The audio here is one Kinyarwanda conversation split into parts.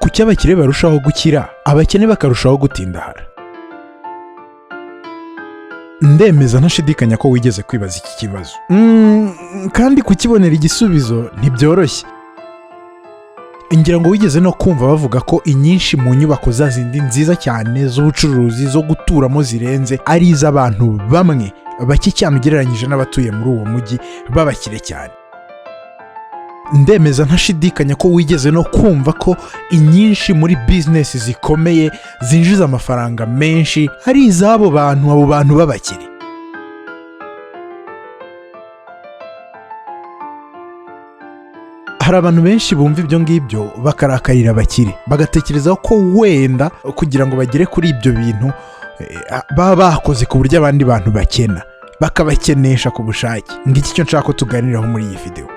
kuki abakire barushaho gukira abakene bakarushaho gutindahara? Ndemeza ntashidikanya ko wigeze kwibaza iki kibazo, kandi kukibonera igisubizo ntibyoroshye. Ngira ngo wigeze no kumva bavuga ko inyinshi mu nyubako za zindi nziza cyane z'ubucuruzi zo guturamo zirenze ari iz'abantu bamwe bake cyane ugereranyije n'abatuye muri uwo mujyi babakire cyane. Ndemeza ntashidikanya ko wigeze no kumva ko inyinshi muri business zikomeye zinjiza amafaranga menshi ari iz'abo bantu babakire. Hari abantu benshi bumva ibyo ngibyo bakarakarira abakire, bagatekereza ko wenda kugira ngo bagere kuri ibyo bintu baba bakoze ku buryo abandi bantu bakena, bakabakenesha ku bushake. Ngiki cyo nshaka ko tuganiraho muri iyi video.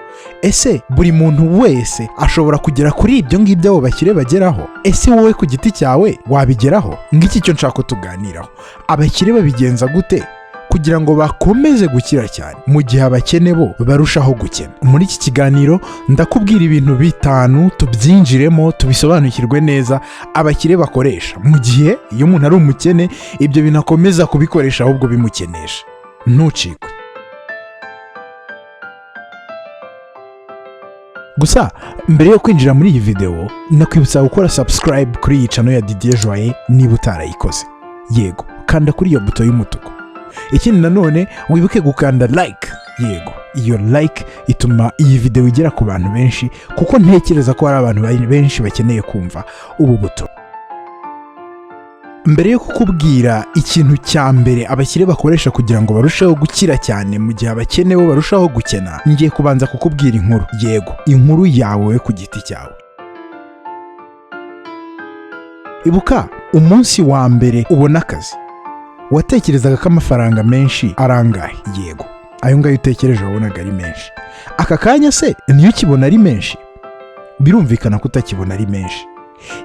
Ese buri muntu wese ashobora kugera kuri ibyo ngibyo abo bakire bageraho? Ese wowe ku giti cyawe wabigeraho? Ngiki cyo nshaka ko tuganiraho. Abakire babigenza gute kugira ngo bakomeze gukira cyane mu gihe abakene bo barushaho gukena? Muri iki kiganiro ndakubwira ibintu bitanu tubyinjiremo tubisobanukirwe neza abakire bakoresha mu gihe iyo umuntu ari umukene ibyo bintu akomeza kubikoresha ahubwo bimukenesha. Ntucikwe. Gusa mbere yo kwinjira muri iyi video nakwibutsa gukora subscribe kuri iyi channel ya Didier Joye niba utarayikoze. Yego, kanda kuri iyo buto y'umutuku. Ikindi nanone wibuke gukanda like. Yego, iyo like ituma iyi video igera ku bantu benshi kuko ntekereza ko hari abantu benshi bakeneye kumva ubu buto. Mbere yo kukubwira ikintu cya mbere abakire bakoresha kugira ngo barusheho gukira cyane mu gihe abakene bo barushaho gukena, ngiye kubanza kukubwira inkuru. Yego, inkuru yawe ku giti cyawe. Ibuka umunsi wa mbere ubona akazi, watekerezaga ko amafaranga menshi arangaye? Yego, ayo ngayo utekereje wabonaga ari menshi. Aka kanya se niyo ukibona ari menshi? Birumvikana ko utakibona ari menshi.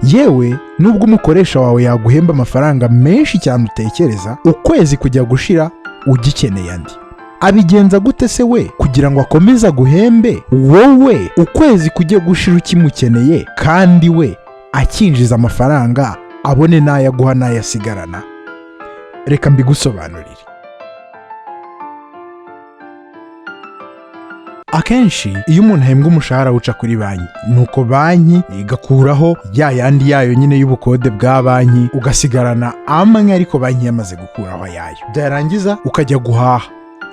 Yewe nubwo umukoresha wawe yaguhemba amafaranga menshi cyane utekereza, ukwezi kujya gushira ugikeneye andi. Abigenza gute se we kugira ngo akomeze guhembe wowe ukwezi kujya gushira ukimukeneye kandi we akinjiza amafaranga abone n'ayaguha n'ayasigarana? Reka mbigusobanurire. Akenshi iyo umuntu ahembwa umushahara uca kuri banki, nuko banki igakuraho ya yandi yayo nyine y'ubukode bwa banki ugasigarana amwe ariko banki yamaze gukuraho ayayo. Byarangiza ukajya guhaha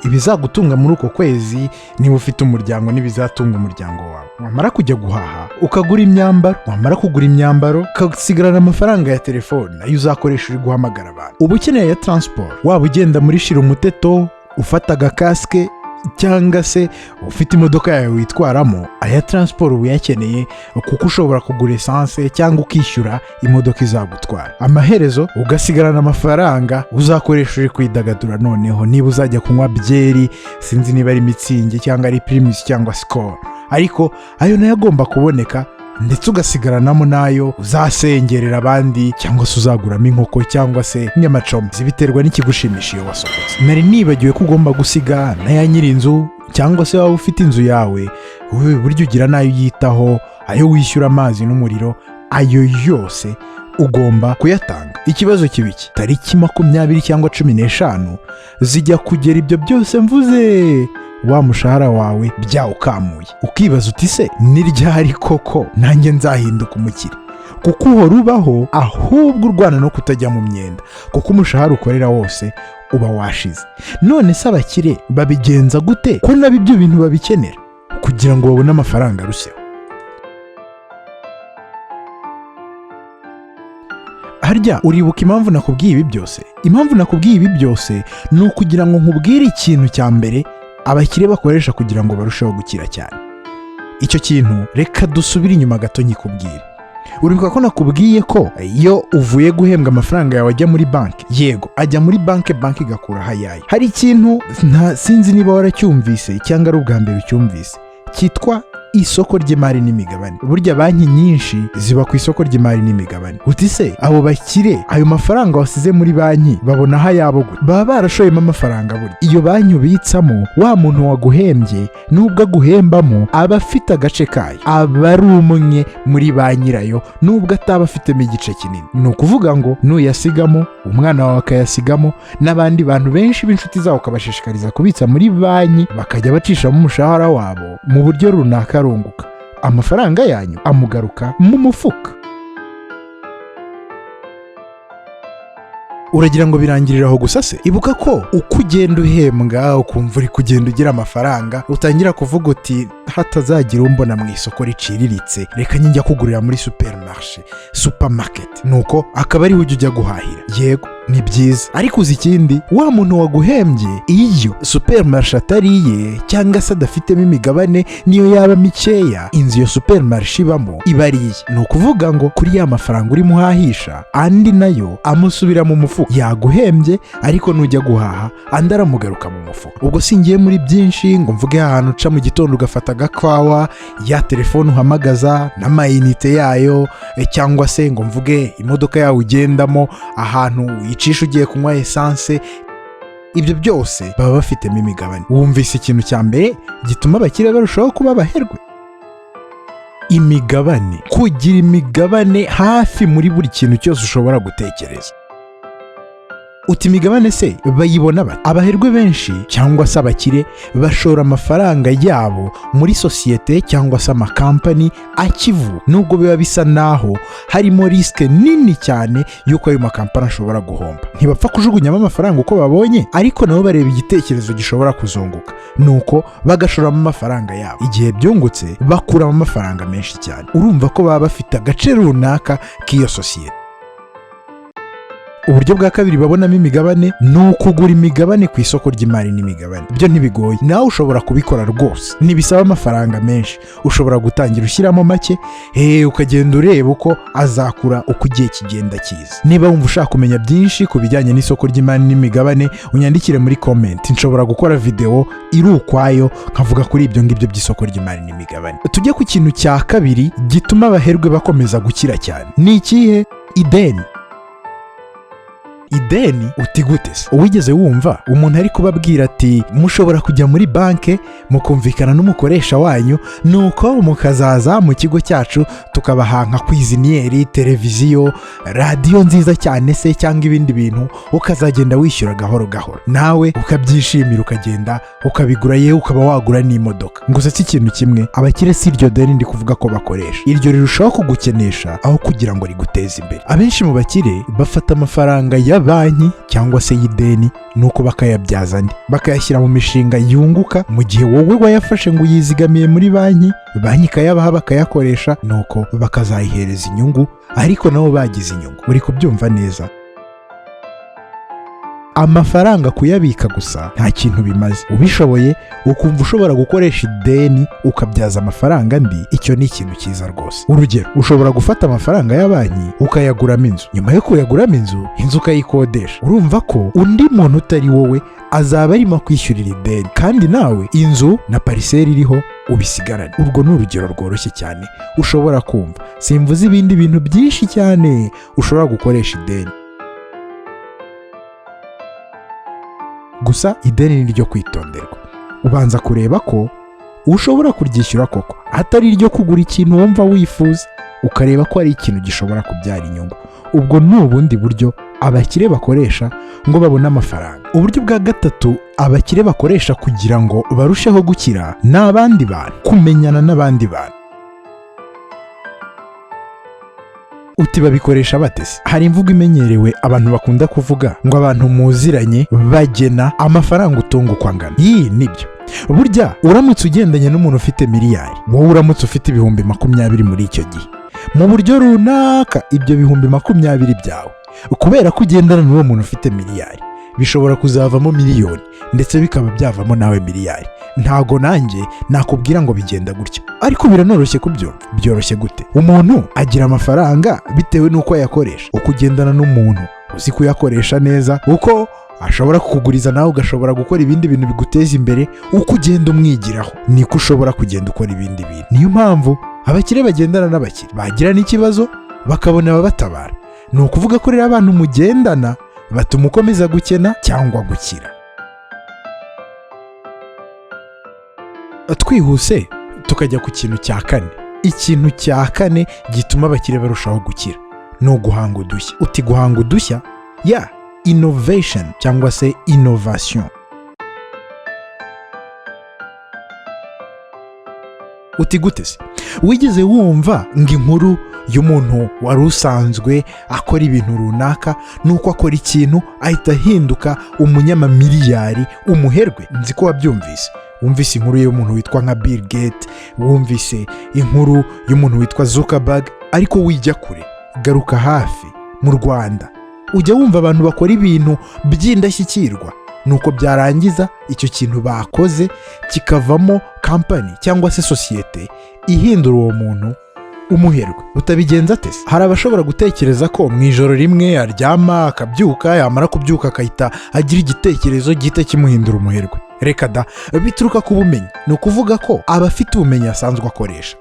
ibizagutunga muri uko kwezi niba ufite umuryango n'ibizatunga umuryango wawe. Wamara kujya guhaha ukagura imyambaro, wamara kugura imyambaro ukasigarana amafaranga ya telefone ayo uzakoresha uri guhamagara abantu. Uba ukeneye ya transport, waba ugenda muri shira umuteto ufata agakaske cyangwa se ufite imodoka yawe witwaramo, aya transport uba uyakeneye kuko ushobora kugura essence cyangwa ukishyura imodoka izagutwara. Amaherezo ugasigarana amafaranga uzakoresha uri kwidagadura. Noneho niba uzajya kunywa byeri, sinzi niba ari Mitsingi cyangwa ari Primus cyangwa Skol, ariko ayo nayo agomba kuboneka, ndetse ugasigaranamo nayo uzasengerera abandi cyangwa se uzaguramo inkoko cyangwa se nyamacombe, zibiterwa n'ikigushimisha iyo wasohotse. Nari nibagiwe ko ugomba gusiga na ya nyiri inzu cyangwa se waba ufite inzu yawe, buryo ugira nayo yitaho, ayo wishyura amazi n'umuriro, ayo yose ugomba kuyatanga. Ikibazo kibiki tariki 20 cyangwa 15 zijya kugera ibyo byose mvuze, wa mushahara wawe byawukamuye. Ukibaza uti se ni ryari koko nanjye nzahinduka umukire? Kuko uhora ubaho ahubwo urwana no kutajya mu myenda, kuko umushahara ukorera wose uba washize. None se abakire babigenza gute ko nabo ibyo bintu babikenera kugira ngo babone amafaranga aruseho? Harya uribuka impamvu nakubwiye ibi byose? Impamvu nakubwiye ibi byose ni ukugira ngo nkubwire ikintu cya mbere abakire bakoresha kugira ngo barusheho gukira cyane. Icyo kintu reka dusubire inyuma gato nyikubwire. Uribuka ko nakubwiye ko iyo uvuye guhembwa amafaranga yawe ajya muri banki? Yego, ajya muri banki igakura hayaye. Hari ikintu sinzi niba waracyumvise cyangwa ari ubwa mbere ucyumvise, cyitwa isoko ry'imari n'imigabane. Burya banki nyinshi ziba ku isoko ry'imari n'imigabane. Uti se abo bakire ayo mafaranga wasize muri banki babona aho ayabo gute? Baba barashoyemo amafaranga burya. Iyo banki ubitsamo wa muntu waguhembye nubwo aguhembamo aba afite agace kayo, aba ari umwe muri ba nyirayo nubwo ataba afitemo igice kinini. Ni ukuvuga ngo nuyasigamo umwana wawe akayasigamo n'abandi bantu benshi b'inshuti zawo ukabashishikariza kubitsa muri banki bakajya bacishamo umushahara wabo mu buryo runaka arunguka, amafaranga yanyu amugaruka mu mufuka. Uragira ngo birangirira aho gusa se? Ibuka ko uko ugenda uhembwa ukumva uri kugenda ugira amafaranga utangira kuvuga uti hatazagira umbona mu isoko riciriritse, reka njya kugurira muri supermarket, nuko akaba ari ujya guhahira. Yego ni byiza, ariko uzi ikindi, wa muntu waguhembye iyo supermarché atariye cyangwa se adafitemo imigabane niyo yaba mikeya, inzu iyo supermarché ibamo iba ariye. Ni ukuvuga ngo kuri ya mafaranga uri muhahisha andi nayo amusubira mu mufuka. Yaguhembye ariko nujya guhaha andi aramugaruka mu mufuka. Ubwo singiye muri byinshi ngo mvuge ahantu uca mu gitondo ugafata agakawa, ya telefone uhamagaza n'amayinite yayo, cyangwa se ngo mvuge imodoka yawe ugendamo, ahantu icisha ugiye kunywa esanse. Ibyo byose baba bafitemo imigabane. Wumvise ikintu cya mbere gituma abakire barushaho kuba abaherwe? Imigabane. Kugira imigabane hafi muri buri kintu cyose ushobora gutekereza. Uti imigabane se bayibona bate? Abaherwe benshi cyangwa se abakire bashora amafaranga yabo muri sosiyete cyangwa se amakampani akivuka, nubwo biba bisa naho harimo riske nini cyane yuko ayo makampani ashobora guhomba. Ntibapfa kujugunyamo amafaranga uko babonye, ariko nabo bareba igitekerezo gishobora kuzunguka, nuko bagashoramo amafaranga yabo. Igihe byungutse bakuramo amafaranga menshi cyane. Urumva ko baba bafite agace runaka k'iyo sosiyete. Uburyo bwa kabiri babonamo imigabane ni ukugura imigabane ku isoko ry'imari n'imigabane. Byo ntibigoye, nawe ushobora kubikora rwose, ntibisaba amafaranga menshi. Ushobora gutangira ushyiramo make, ukagenda ureba uko azakura uko igihe kigenda kiza. Niba wumva ushaka kumenya byinshi ku bijyanye n'isoko ry'imari n'imigabane, unyandikire muri comment. Nshobora gukora video iri ukwayo nkavuga kuri ibyo ngibyo by'isoko ry'imari n'imigabane. Tujye ku kintu cya kabiri gituma abaherwe bakomeza gukira cyane. Ni ikihe? Ideni. Ideni. Uti gute se? Uwigeze wumva umuntu ari kubabwira ati mushobora kujya muri banke mukumvikana n'umukoresha wanyu, nuko mukazaza mu kigo cyacu tukabaha nka kwiziniyeri, televiziyo, radiyo nziza cyane se cyangwa ibindi bintu, ukazagenda wishyura gahoro gahoro, nawe ukabyishimira ukagenda ukabigura, yewe ukaba wagura n'imodoka. Gusa si ikintu kimwe, abakire si iryo deni ndi kuvuga ko bakoresha, iryo rirushaho kugukenesha aho kugira ngo riguteze imbere. Abenshi mu bakire bafata amafaranga ya banki cyangwa se y'ideni nuko bakayabyaza andi, bakayashyira mu mishinga yunguka, mu gihe wowe wayafashe ngo uyizigamiye muri banki ikayabaha bakayakoresha, nuko bakazayihereza inyungu, ariko nabo bagize inyungu. Uri kubyumva neza? Amafaranga kuyabika gusa nta kintu bimaze. Ubishoboye ukumva ushobora gukoresha ideni ukabyaza amafaranga andi, icyo ni ikintu cyiza rwose. Urugero, ushobora gufata amafaranga ya banki ukayaguramo inzu, nyuma yo kuyaguramo inzu ukayikodesha. Urumva ko undi muntu utari wowe azaba arimo kwishyurira ideni, kandi nawe inzu na pariseri iriho ubisigarane. Urwo ni urugero rworoshye cyane ushobora kumva. Simvuze ibindi bintu byinshi cyane ushobora gukoresha ideni. Gusa ideni ni ryo kwitonderwa. Ubanza kureba ko ushobora kuryishyura koko, atari iryo kugura ikintu wumva wifuza, ukareba ko ari ikintu gishobora kubyara inyungu. Ubwo ni ubundi buryo abakire bakoresha ngo babone amafaranga. Uburyo bwa gatatu abakire bakoresha kugira ngo barusheho gukira ni abandi bantu, kumenyana n'abandi bantu. Uti babikoresha batese? Hari imvugo imenyerewe abantu bakunda kuvuga ngo abantu muziranye bagena amafaranga utunguka angana. Iyi nibyo. Burya uramutse ugendanye n'umuntu ufite miliyari, wowe uramutse ufite ibihumbi 20 muri icyo gihe, mu buryo runaka ibyo bihumbi 20 byawe, kubera ko ugendana n'uwo muntu ufite miliyari, bishobora kuzavamo miliyoni, ndetse bikaba byavamo nawe miliyari. Ntago nanjye nakubwira ngo bigenda gutya, ariko biranoroshye kubyumva. Byoroshye gute? Umuntu agira amafaranga bitewe n'uko yakoresha. Uko ugendana n'umuntu uzi kuyakoresha neza, uko ashobora kukuguriza nawe ugashobora gukora ibindi bintu biguteza imbere. Uko ugenda umwigiraho niko ushobora kugenda ukora ibindi bintu. Niyo mpamvu abakire bagendana n'abakire, bagira n'ikibazo bakabona ababatabara. Ni ukuvuga ko rero abantu mugendana batuma ukomeza gukena cyangwa gukira. Twihuse tukajya ku kintu cya kane. Ikintu cya kane gituma abakire barushaho gukira ni uguhanga udushya. Uti guhanga udushya? Innovation cyangwa se innovation. Uti gute se? Wigeze wumva inkuru y'umuntu wari usanzwe akora ibintu runaka, nuko akora ikintu ahita ahinduka umunyamamiliyari, umuherwe? Nzi ko wabyumvise. Wumvise inkuru y'umuntu witwa nka Bill Gates, wumvise inkuru y'umuntu witwa Zuckerberg, ariko wijya kure, garuka hafi mu Rwanda ujya wumva abantu bakora ibintu by'indashyikirwa, nuko byarangiza icyo kintu bakoze kikavamo company cyangwa se sosiyete ihindura uwo muntu umuherwe. Utabigenza ate? Hari abashobora gutekereza ko mu ijoro rimwe aryama akabyuka, yamara kubyuka akahita agira igitekerezo gihita kimuhindura umuherwe. Reka da, bituruka ku bumenyi. Ni ukuvuga ko aba afite ubumenyi asanzwe akoresha.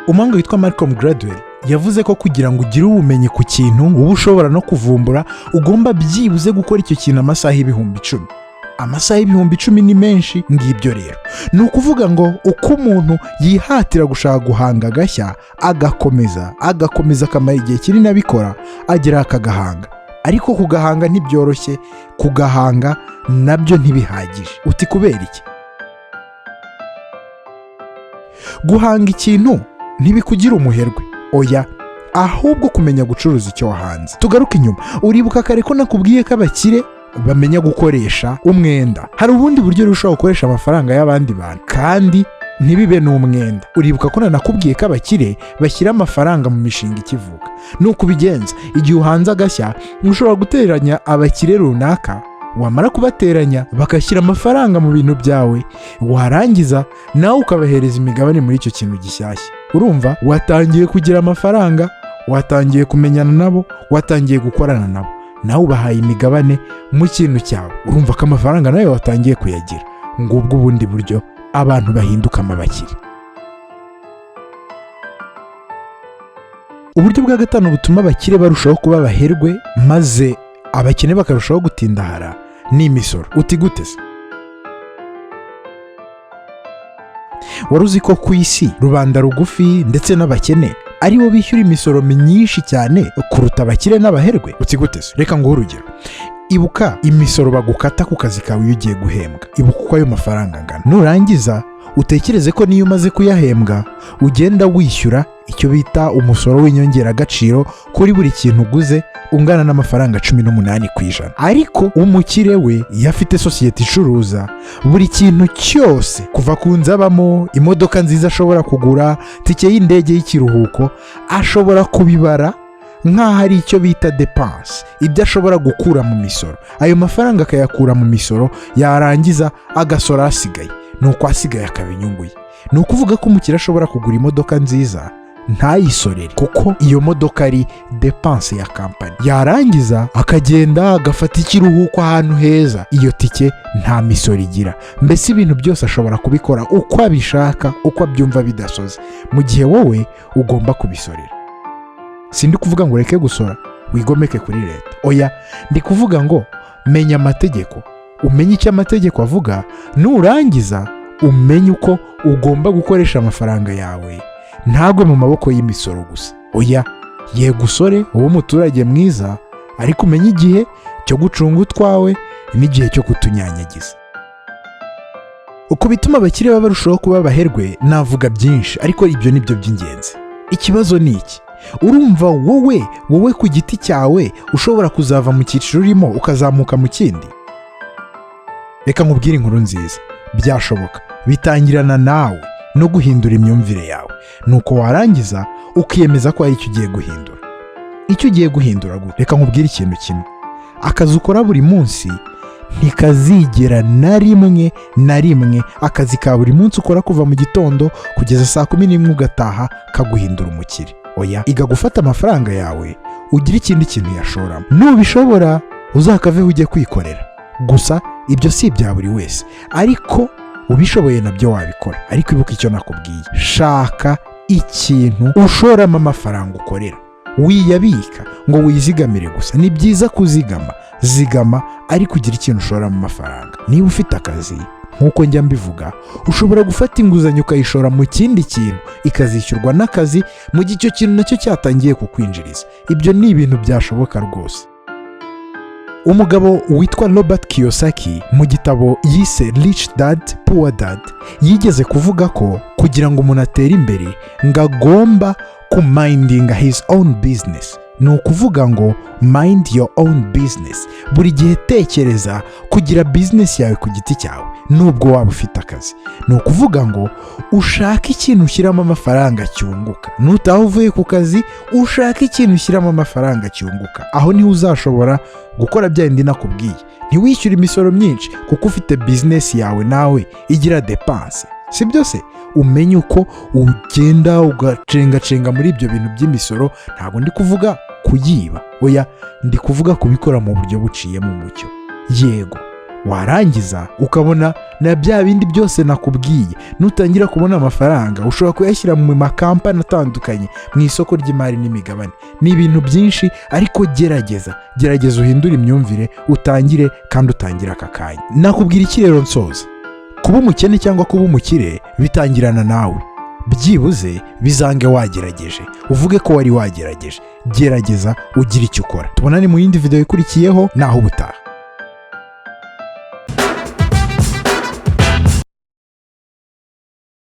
Umuhanga witwa Malcolm Gladwell yavuze ko kugira ngo ugire ubumenyi ku kintu uba ushobora no kuvumbura, ugomba byibuze gukora icyo kintu amasaha 10,000. Amasaha 10,000 ni menshi. Ngibyo rero ni ukuvuga ngo uko umuntu yihatira gushaka guhanga agashya, agakomeza akamara igihe kinini abikora, agera akagahanga. Ariko kugahanga ntibyoroshye, kugahanga nabyo ntibihagije. Uti kubera iki? Guhanga ikintu ntibikugira umuherwe, oya, ahubwo kumenya gucuruza icyo wahanze. Tugaruke inyuma, uribuka kare ko nakubwiye ko abakire bamenya gukoresha umwenda. Hari ubundi buryo urushaho gukoresha amafaranga y'abandi bantu kandi ntibibe n'umwenda. Uribuka ko nanakubwiye ko abakire bashyira amafaranga mu mishinga ikivuka. Nuko ubigenza igihe uhanze agashya, ushobora guteranya abakire runaka, wamara kubateranya bagashyira amafaranga mu bintu byawe, warangiza nawe ukabahereza imigabane muri icyo kintu gishyashya. Urumva watangiye kugira amafaranga, watangiye kumenyana nabo, watangiye gukorana nabo, nawe ubahaye imigabane mu kintu cyawe. Urumva ko amafaranga nawe watangiye kuyagira. Ngubwo ubundi buryo abantu bahinduka abakire. Uburyo bwa gatanu butuma abakire barushaho kuba abaherwe maze abakene bakarushaho gutindahara ni imisoro. Uti gute se? Wari uzi ko ku isi rubanda rugufi ndetse n'abakene ari bo bishyura imisoro myinshi cyane kuruta abakire n'abaherwe? Uti gute se? Reka nguhe urugero. Ibuka imisoro bagukata ku kazi kawe iyo ugiye guhembwa. Ibuka uko ayo mafaranga angana. Nurangiza utekereze ko niyo umaze kuyahembwa ugenda wishyura icyo bita umusoro w'inyongeragaciro kuri buri kintu uguze, ungana n'amafaranga 18%. Ariko umukire we iyo afite sosiyete icuruza buri kintu cyose, kuva ku nzu abamo, imodoka nziza ashobora kugura, tike y'indege y'ikiruhuko, ashobora kubibara nk'aho ari icyo bita depense, ibyo ashobora gukura mu misoro. Ayo mafaranga akayakura mu misoro, yarangiza agasora asigaye, nuko asigaye akaba inyungu ye. Ni ukuvuga ko umukire ashobora kugura imodoka nziza ntayisorere kuko iyo modoka ari depense ya kampani. Yarangiza akagenda agafata ikiruhuko ahantu heza, iyo tike nta misoro igira. Mbese ibintu byose ashobora kubikora uko abishaka, uko abyumva bidasoze, mu gihe wowe ugomba kubisorera. Sindi kuvuga ngo reke gusora wigomeke kuri leta, oya, ndi kuvuga ngo menya amategeko, umenye icyo amategeko avuga, nurangiza umenye uko ugomba gukoresha amafaranga yawe, ntagwe mu maboko y'imisoro gusa. Oya, yego usore wowe umuturage mwiza, ariko umenye igihe cyo gucunga utwawe n'igihe cyo kutunyanyagiza. Uko bituma abakire barushaho kuba abaherwe navuga byinshi, ariko ibyo nibyo by'ingenzi. Ikibazo ni iki? Urumva wowe ku giti cyawe ushobora kuzava mu cyiciro urimo ukazamuka mu kindi? Reka nkubwire inkuru nziza. Byashoboka, bitangirana nawe no guhindura imyumvire yawe, nuko warangiza ukiyemeza ko ari icyo ugiye guhindura. Icyo ugiye guhindura gute? Reka nkubwire ikintu kimwe. Akazi ukora buri munsi ntikazigera na rimwe akazi ka buri munsi ukora kuva mu gitondo kugeza saa 11 ugataha kaguhindura umukire. Oya, iga gufata amafaranga yawe ugire ikindi kintu yashoramo. Nubishobora uzakaveho ujye kwikorera. Gusa ibyo si ibya buri wese, ariko ubishoboye nabyo wabikora. Ariko ibuka icyo nakubwiye, shaka ikintu ushoramo amafaranga ukorera, wiyabika ngo wizigamire gusa. Ni byiza kuzigama, zigama ariko ugira ikintu ushoramo amafaranga. Niba ufite akazi nk'uko njya mbivuga, ushobora gufata inguzanyo ukayishora mu kindi kintu ikazishyurwa n'akazi mu gihe icyo kintu nacyo cyatangiye kukwinjiriza. Ibyo ni ibintu byashoboka rwose. Umugabo witwa Robert Kiyosaki mu gitabo yise Rich Dad Poor Dad yigeze kuvuga ko kugira ngo umuntu atere imbere ngo agomba kumindinga his own business. Ni ukuvuga ngo mind your own business. Buri gihe tekereza kugira business yawe ku giti cyawe nubwo waba ufite akazi. Ni ukuvuga ngo ushaka ikintu ushyiramo amafaranga cyunguka. Nutaha uvuye ku kazi ushaka ikintu ushyiramo amafaranga cyunguka. Aho niho uzashobora gukora bya bindi nakubwiye. Ntiwishyure imisoro myinshi kuko ufite business yawe nawe igira dépense. Si byose umenye uko ugenda ugacenga muri ibyo bintu by'imisoro. Ntabwo ndi kuvuga kuyiba, oya, ndi kuvuga kubikora mu buryo buciye mu mucyo. Yego, warangiza ukabona na bya bindi byose nakubwiye. Nutangira kubona amafaranga ushobora kuyashyira mu makampani atandukanye, mu isoko ry'imari n'imigabane. Ni ibintu byinshi, ariko gerageza uhindure imyumvire, utangire kandi utangire aka kanya. Nakubwira iki rero nsoza? Kuba umukene cyangwa kuba umukire bitangirana nawe. Byibuze bizange wagerageje, uvuge ko wari wagerageje. Gerageza ugire icyo ukora. Tubonane mu yindi video ikurikiyeho, naho ubutaha.